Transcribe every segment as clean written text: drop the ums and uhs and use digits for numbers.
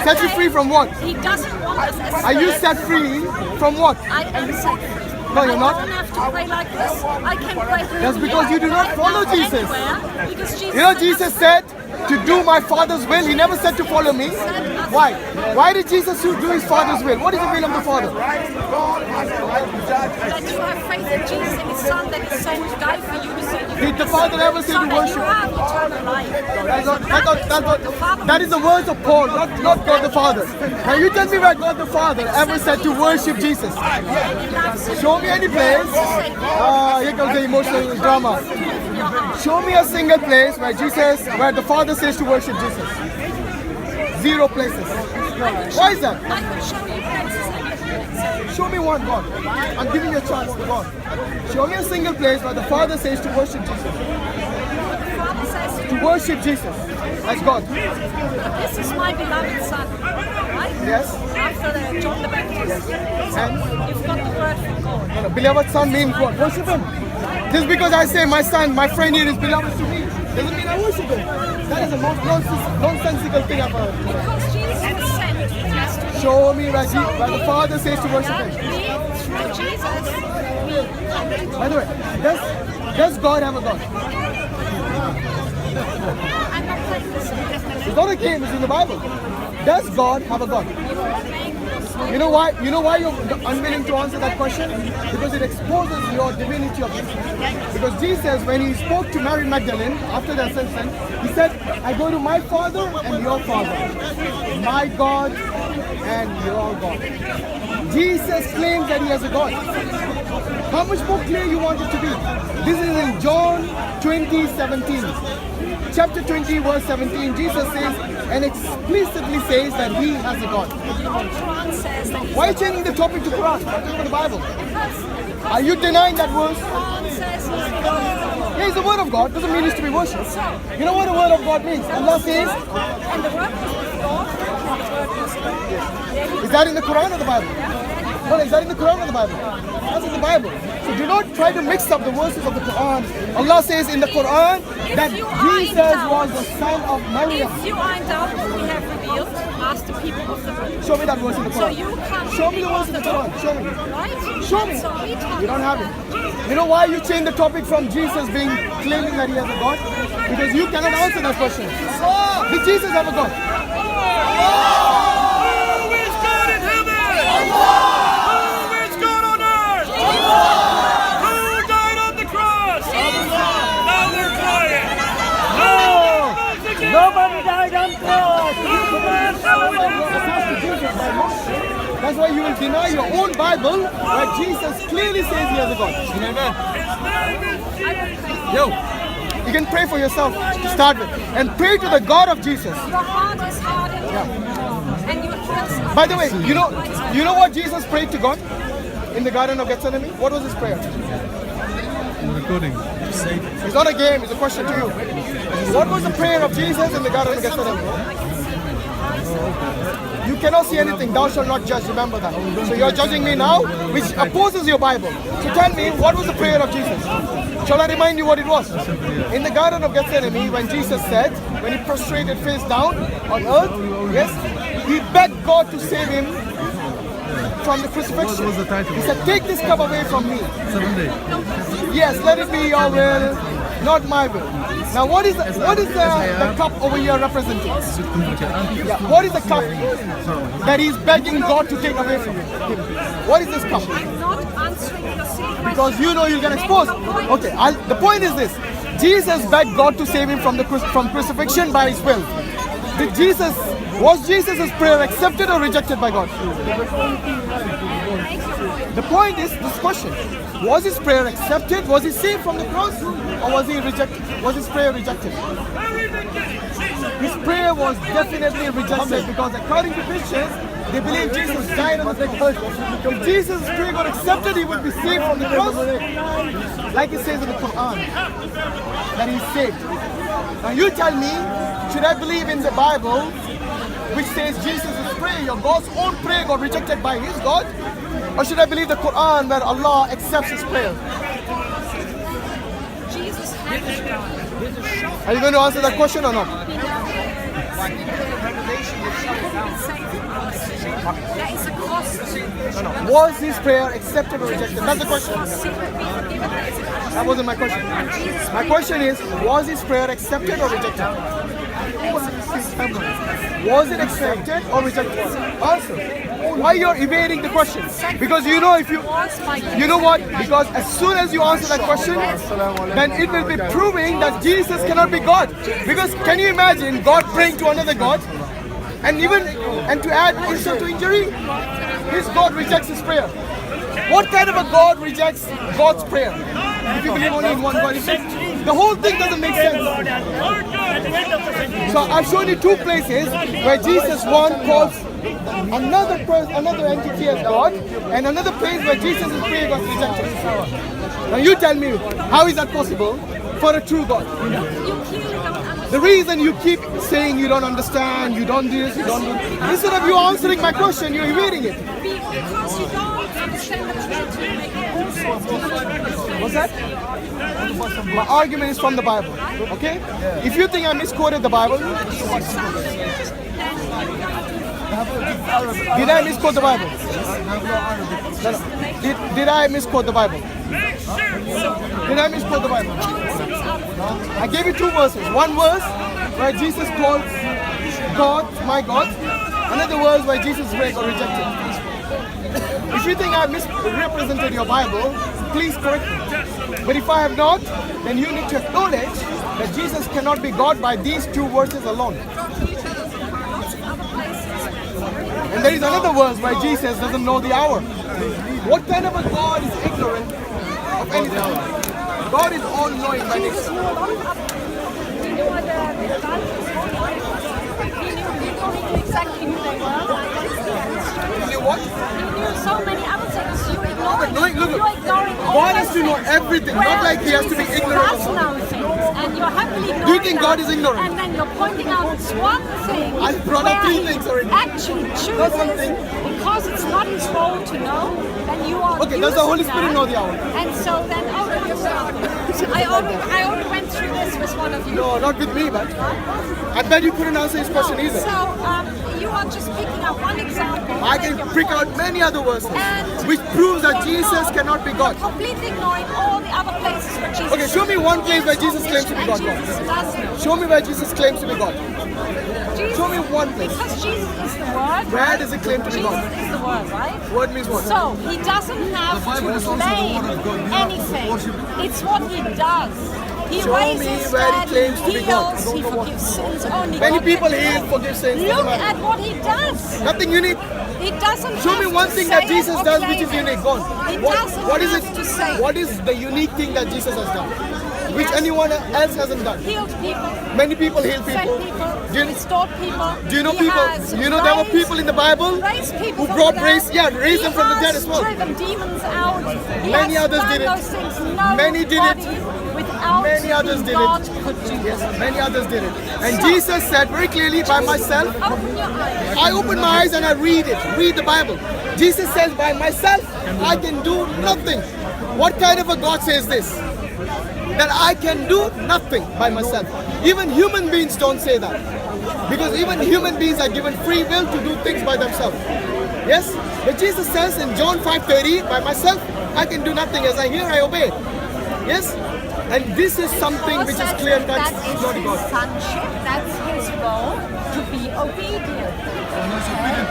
Set you free from what? He doesn't want us as Are you set free from what? I am set free. No, you're not. I don't have to pray like this. I can pray through That's because you do not follow Jesus. anywhere, because Jesus You know, Jesus said to do my Father's will. He never said to follow me. Why? Why did Jesus do his Father's will? What is the will of the Father? that you have faith in Jesus and His Son that He sent to die for you. Did the Father ever say to worship? You have eternal life. That is the words of Paul, not God the Father. Now you tell me where God the Father ever said to worship Jesus. Show me any place. Here comes the emotional drama. Show me a single place where the Father says to worship Jesus. 0 places. Why is that? I will show you places. Show me one, God. I'm giving you a chance, God. Show me a single place where the Father says to worship Jesus. The Father says To worship Jesus as God. this is my beloved Son. Right? Yes. After the John the Baptist. And You've got the word from God. beloved Son means what? Worship Him. Just because I say my son, my friend here is beloved to me, doesn't mean I worship Him. That is the most nonsensical thing I've heard. Because Jesus was sent, He has to Show me where the Father says to worship Him. through Jesus. By the way, does God have a God? I'm not playing this. It's not a game, it's in the Bible. Does God have a God? You know why? You know why you're unwilling to answer that question? Because it exposes your divinity of Jesus. Because Jesus, when He spoke to Mary Magdalene after the ascension, He said, I go to my Father and your Father, my God and your God. Jesus claims that He has a God. How much more clear you want it to be? This is in John 20:17. Chapter 20, verse 17, Jesus says and explicitly says that He has a God. Quran says that Why are you changing the topic to Quran? I'm talking about the Bible. Are you denying that verse? Quran says He's the God. Yeah, it's the word of God. Doesn't mean it's to be worshipped. You know what the word of God means? Allah says, And the word was with God, and the word was God. is that in the Quran or the Bible? No, is that in the Quran or the Bible? That's in the Bible. So do not try to mix up the verses of the Quran. Allah says in the Quran that Jesus was the son of Maryam. If you are in doubt what we have revealed, ask the people of the book. Show me that verse in the So Quran. you come Show me the verse in the Quran. Show me. right? Show me. So we talk You don't have it. You know why you change the topic from Jesus being claiming that He has a God? Because you cannot answer that question. Did Jesus have a God? Who is God in heaven? Who is God on earth? Who died on the cross? Now we're quiet. Nobody died on the cross. That's why you will deny your own Bible where Jesus clearly says He has a God. Amen. Yo, you can pray for yourself to start with and pray to the God of Jesus. Your heart is hardened. And your thoughts are By the way, you know what Jesus prayed to God in the Garden of Gethsemane? What was his prayer? Recording. It's not a game, it's a question to you. What was the prayer of Jesus in the Garden of Gethsemane? You cannot see anything, thou shalt not judge, remember that. So you're judging me now, which opposes your Bible. So tell me, what was the prayer of Jesus? Shall I remind you what it was? In the Garden of Gethsemane, when Jesus said, when He prostrated face down on earth, yes, He begged God to save Him from the crucifixion. What was the title? He said, take this cup away from me. 7 days. Yes, let it be your will, not my will. Now what is the cup over here representing? Yeah, what is the cup that he's begging God to take away from him? What is this cup? I'm not answering your silly question. Because you know you'll get exposed. Okay, the point is this. Jesus begged God to save him from crucifixion by His will. Was Jesus' prayer accepted or rejected by God? The point is this question. Was his prayer accepted? Was he saved from the cross? Or was he rejected? Was his prayer rejected? His prayer was definitely rejected because according to Christians, they believe Jesus died on the cross. If Jesus' prayer got accepted, he would be saved from the cross. Like it says in the Quran, that he's saved. Now you tell me, should I believe in the Bible, which says Jesus' prayer, your God's own prayer got rejected by His God? Or should I believe the Quran where Allah accepts His prayer? Jesus had a God. Are you going to answer that question or not? Revelation is shut down. be saved from our sins. There is a cost. Was his prayer accepted or rejected? That's the question. Sin would be forgiven. There is a cost. That wasn't my question. My question is, was his prayer accepted or rejected? Was it accepted or rejected? Answer. Why you're evading the question? Because you know if you know what? Because as soon as you answer that question, then it will be proving that Jesus cannot be God. Because can you imagine God praying to another God? And to add insult to injury, his God rejects his prayer. What kind of a God rejects God's prayer? If you believe only in one God, the whole thing doesn't make sense. So I've shown you two places where Jesus calls another entity as God, and another place where Jesus' prayer was rejected. Now you tell me, how is that possible for a true God? The reason you keep saying you don't understand, you don't do this, you don't do this, instead of you answering my question, you're evading it. Because you don't understand the Trinity, you make all sorts of What's that? My argument is from the Bible, okay? If you think I misquoted the Bible, did I misquote the Bible? No. Did I misquote the Bible? Did I misquote the Bible? I gave you two verses. One verse where Jesus calls God, my God. Another verse where Jesus got rejected. If you think I misrepresented your Bible, please correct me. But if I have not, then you need to acknowledge that Jesus cannot be God by these two verses alone. And there is another verse where Jesus doesn't know the hour. What kind of a God is ignorant of anything? God is all-knowing by nature. He knew exactly who they were. You knew what? He knew so many other things. You ignoring. Look, You're ignoring all God those has to know things. everything, not like he has to be Jesus ignorant of does something. know things, and you're happily ignoring Do you think God that, is ignorant? And then you're pointing out this one thing. I brought up where three he things already. Actually Not one chooses, thing. because it's not his role to know, then you are Okay, does the Holy using Spirit that. know the hour? And so then, I only went through this with one of you. No, not with me, but I bet you couldn't answer his question either. So you are just picking up one example. I can pick out many other verses And which proves that Jesus cannot be God. Completely ignoring all the other places where Jesus. Okay, show me one place where Jesus claims to be God. And Jesus doesn't. Show me where Jesus claims to be God. Jesus, Show me one place. Because Jesus is the Word. Where does it claim to be Jesus God? is the Word, right? Word means what? So he doesn't have to claim anything. It's what he does. He Show me raises where he dead, claims to he be God. heals, he forgives sins. Only Many God people can do heal, that. forgive sins. doesn't Look matter. at what he does. Nothing unique. He doesn't Show have me one to thing say that it Jesus or does claim which is it. unique. Go on. He What doesn't is have it? to say it. What is the unique thing that Jesus has done, which anyone else hasn't done? Healed people. Many people heal Fed people. people, Do you- restored people. Do you know He people? has You know there were people in the Bible raised people who from brought the raised dead. them from the dead as well. He has driven demons out. He Many has others done did it. those things. No Many did it. without Many others whom did God it. could do Yes, this. many others did it. And So- Jesus said very clearly, by myself, Open your eyes. I open my eyes and I read it. Read the Bible. Jesus says, by myself, I can do nothing. What kind of a God says this? That I can do nothing by myself. Even human beings don't say that. Because even human beings are given free will to do things by themselves. Yes? But Jesus says in John 5:30, by myself, I can do nothing. As I hear, I obey. Yes? And this is something which is clear cut. That is Not his God. sonship. That's his role to be obedient.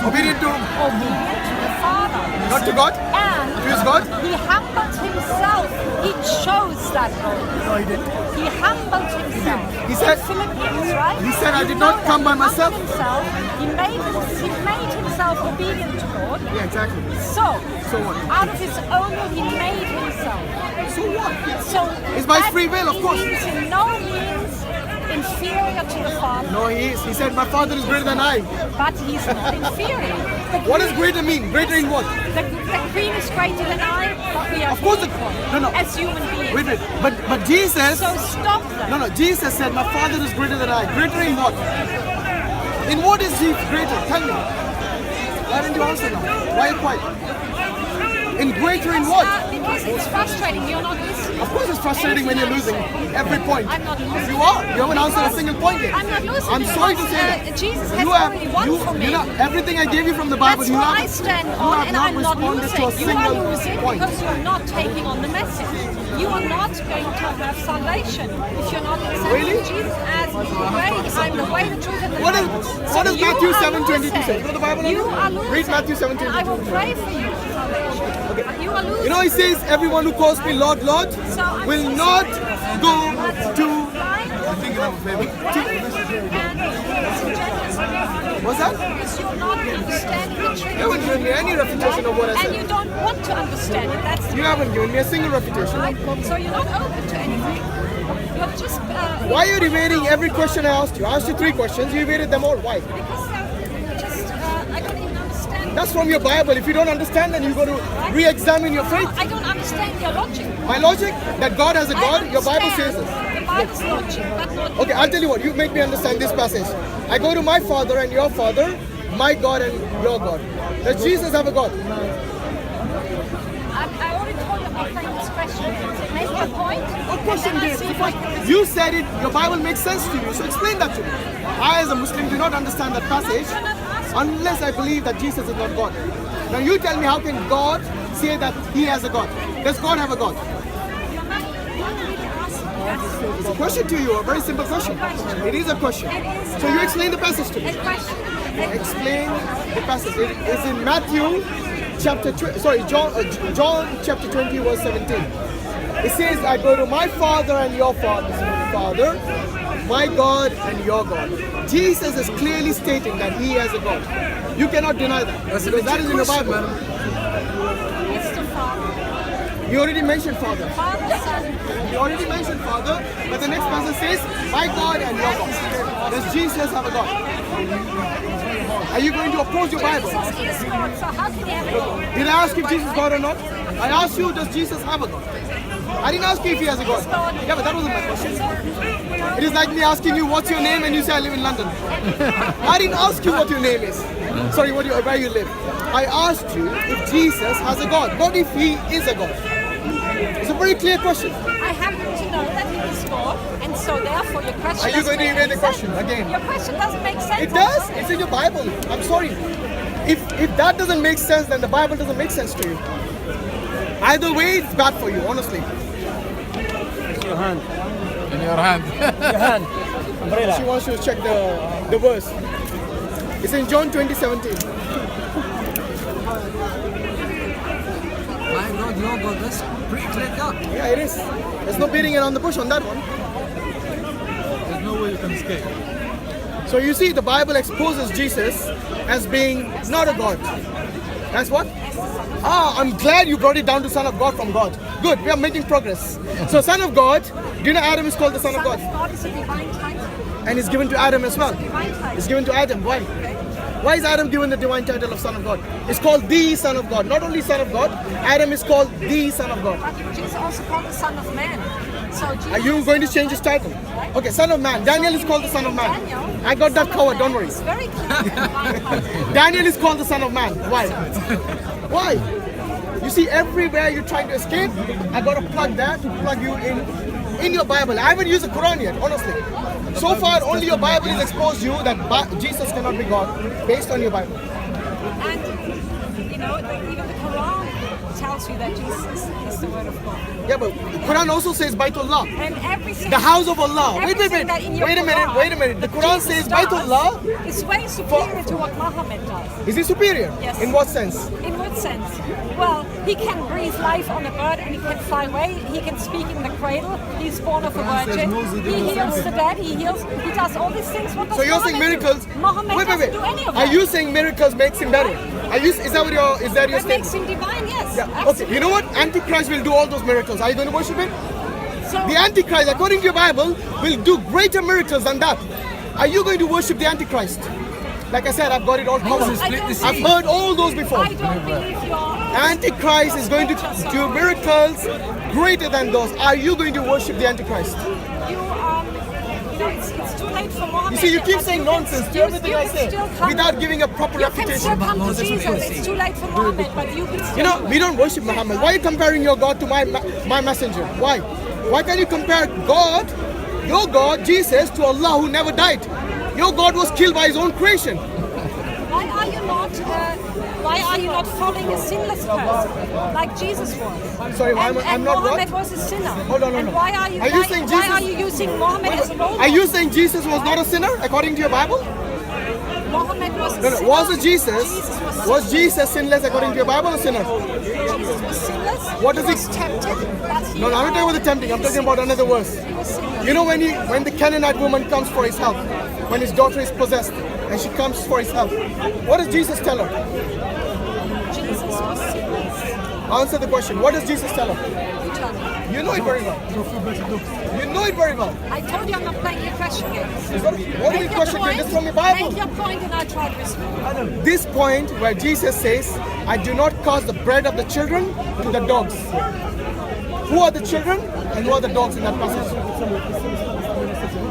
Obedient to Obedient to the Father. not to God? And To his God? he humbled himself. He chose that role. No, he didn't. He humbled himself. He said- In Philippians, right? he said, I You did know not that come by he humbled myself. Himself. He made himself obedient to God. Yeah, exactly. So what? out of his own will, he made himself. So what? So It's by his that free will, of course. He is in no means inferior to the Father, No, he is. He said, my Father is greater than I. but he's not inferior. What does greater mean? Greater in what? The Queen is greater than I, but we are Of course, equal no. as human beings. Wait. But Jesus. So stop that. No. Jesus said, my Father is greater than I. Greater in what? In what is he greater? Tell me. Why didn't you answer now? Why are you quiet? In greater in what? Because it's frustrating. You're not listening. Of course it's frustrating when you're losing every point. I'm not losing. You are. You haven't answered a single point yet. I'm not losing. I'm sorry to say because, that. Jesus has You have, already won for me. you know, everything I gave you from the Bible, That's you what I have, stand you on, have and not I'm not responded losing. to a You are single losing point. because you're not taking on the message. You are not going to have salvation if you're not accepting Really? Jesus as the way. I'm the way, the truth, and the What life. does you Matthew are 7:22 say? losing. You know the Bible? You are losing. Read Matthew 7:22. And I will pray for you for salvation. You are losing. You know, he says, everyone who calls me Lord, Lord, So I'm will so not sorry. go But to... blind I think you have a favor. and disingenuous. What's that? Because you're not understanding the truth. You haven't given me any refutation of what I And said. you don't want to understand it. That's the You haven't given me a single refutation. right. So you're not open to anything. You're just Why are you evading every question I asked you? I asked you 3 questions, you evaded them all. Why? because just I don't even understand. That's from your Bible. If you don't understand, then you got to re-examine your faith. I don't understand your logic. My logic, that God has a I God, your Bible says understand this. the Bible's logic, but not Okay, I'll tell you what, you make me understand this passage. I go to my Father and your Father, my God and your God. Does Jesus have a God? I already told you about playing this question. Make your point. What question and then did I'll see if I can you said it, your Bible makes sense to you, so explain that to me. I as a Muslim do not understand that passage unless I believe that Jesus is not God. Now you tell me, how can God say that he has a God? Does God have a God? You're not really asking. It's a question to you, a very simple question. It is a question. So you explain the passage to me. A question. Explain the passage. It is in Matthew chapter John chapter 20 verse 17. It says, I go to my Father and your Father, my God and your God. Jesus is clearly stating that he has a God. You cannot deny that. Because that is in the Bible. It's the Father. You already mentioned Father. Father, Son. You already mentioned Father, but the next passage says, my God and your God. Does Jesus have a God? Are you going to oppose your Bible? Jesus is God, so how can he have a God? Did I ask if Jesus is God or not? I asked you, does Jesus have a God? I didn't ask you if he has a God. Yeah, but that wasn't my question. It is like me asking you, what's your name? And you say, I live in London. I didn't ask you what your name is. Sorry, where you live. I asked you if Jesus has a God, not if he is a God. It's a very clear question. I happen to know that he is God, and so therefore your question Are you going to doesn't evade make the question sense. again? Your question doesn't make sense. It does. It's in your Bible. I'm sorry. If that doesn't make sense, then the Bible doesn't make sense to you. Either way, it's bad for you, honestly. Your hand. In your hand. Your hand. Umbrella. She wants you to check the verse. It's in John 20:17. My God, your God, that's pretty clear cut. Yeah, it is. There's no beating around the bush on that one. There's no way you can escape. So you see, the Bible exposes Jesus as being not a God. That's what? I'm glad you brought it down to Son of God from God. Good, we are making progress. So Son of God, do you know Adam is called the Son of God? God is a divine title. And it's given to Adam as well. Divine title. It's given to Adam. Why? Why is Adam given the divine title of Son of God? It's called the Son of God. Not only Son of God, Adam is called the Son of God. But Jesus also called the Son of Man. So Jesus Are you going to change his title? Okay, Son of Man. Daniel is called the Son of Man. I got that covered, don't worry. It's very clear. Divine title. Daniel is called the Son of Man. Why? Why? You see, everywhere you're trying to escape, I got to plug that to plug you in your Bible. I haven't used the Quran yet, honestly. So far, only your Bible has exposed you that Jesus cannot be God based on your Bible. And, you know, even the Quran tells you that Jesus is the Word of God. Yeah, but the Quran also says Baitullah, And everything, the house of Allah. Wait a everything that in your minute. The Quran Jesus says does Baitullah. is way superior to what Muhammad does. Is he superior? Yes. In what sense? In what sense? Well, he can breathe life on a bird and he can fly away. He can speak in the cradle. He's born of a virgin. He heals the dead. He does all these things. What does So you're saying Muhammad miracles? do? Muhammad doesn't do any of Are that. you saying miracles makes him better? Is that your That makes statement? him divine, yes. Yeah. Okay. Absolutely. You know what? Antichrist will do all those miracles. Are you going to worship him? So, The Antichrist, according to your Bible, will do greater miracles than that. Are you going to worship the Antichrist? Like I said, I've got it all covered. I don't I've heard all those before. I don't believe you're... Antichrist is going to do miracles greater than those. Are you going to worship the Antichrist? You it's too late for Muhammad. You see, you keep but saying can nonsense to still- everything you I can say still come- without giving a proper You can still refutation. come to Moses Jesus. was It's too late for Muhammad, but you can still. You know, we don't worship Muhammad. Why are you comparing your God to my messenger? Why? Why can you compare God, your God, Jesus, to Allah who never died? Your God was killed by his own creation. Why are you not? Why are you not following a sinless person like Jesus was? Sorry, and, I'm not what? Muhammad was a sinner. Hold on, and no. why are you? Are you why, saying why Jesus- are you using Muhammad as a role Are model? you saying Jesus was not a sinner according to your Bible? Muhammad was a No, sinner. was it Jesus? Jesus Was Jesus sinless according to your Bible or sinner? Jesus was sinless. What does he he- was tempted? That's No, I'm not talking about the tempting. I'm talking about another verse. He was sinless. You know when the Canaanite woman comes for his help, when his daughter is possessed and she comes for his help, what does Jesus tell her? Jesus was sinless. Answer the question. What does Jesus tell her? You tell me. You know it very well. You know it very well. I told you I'm not playing your question games. What do you Make your question point, here? This from your Bible. Make your point and I try to respond. This point where Jesus says, I do not cause the bread of the children to the dogs. Who are the children and who are the dogs in that passage?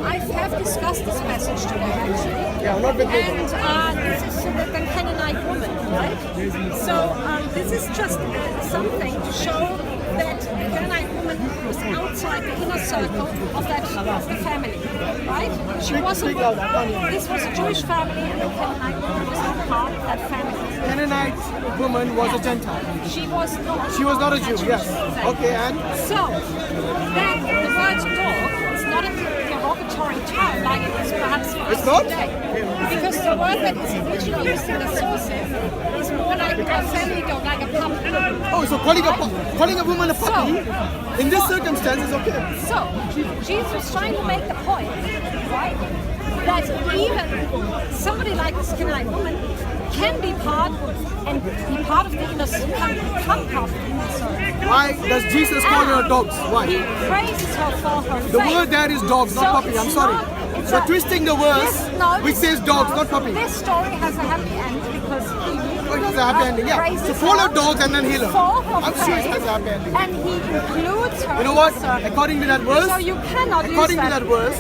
I have discussed this passage today actually. Yeah, not with me. And this is the Canaanite woman, right? So this is just something to show that the Canaanite woman was outside the inner circle of the family, right? She wasn't. speak louder, I can't hear you. This was a Jewish family, and the Canaanite woman was not part of that family. Canaanite woman was a Gentile. She was not. She was not a Jew, Jewish yes. family. Okay, and? So then the word dog is not a derogatory term like it is perhaps for It's us not? today. Because the word that is originally used in the sources is more like a family dog, like a puppy. Oh, so calling a woman a puppy in this circumstance is okay. So Jesus was trying to make the point, right, that even somebody like this Canaanite woman can be part and be part of the inner circle, can become part of the inner circle. Why does Jesus call her dogs? He Why? praises her for her The faith. word there is dogs, not So puppy. I'm it's sorry. not- it's You're a- twisting the verse which says dogs, not puppy. This story has a happy end because he Oh, it has a happy ending, yeah. praises So follow her dogs and then heal her. for her I'm sure it faith, has a happy ending. and he includes her. You know what? in the circle. According to that verse, So you cannot according use to that verse,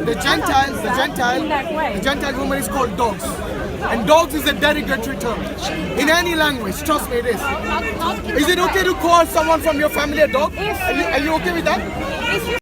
the Gentile, in that way. the Gentile woman is called dogs. And dogs is a derogatory term. In any language, trust me it is. Not in Is it that okay way. to call someone from your family a dog? If- Are you okay with that? If you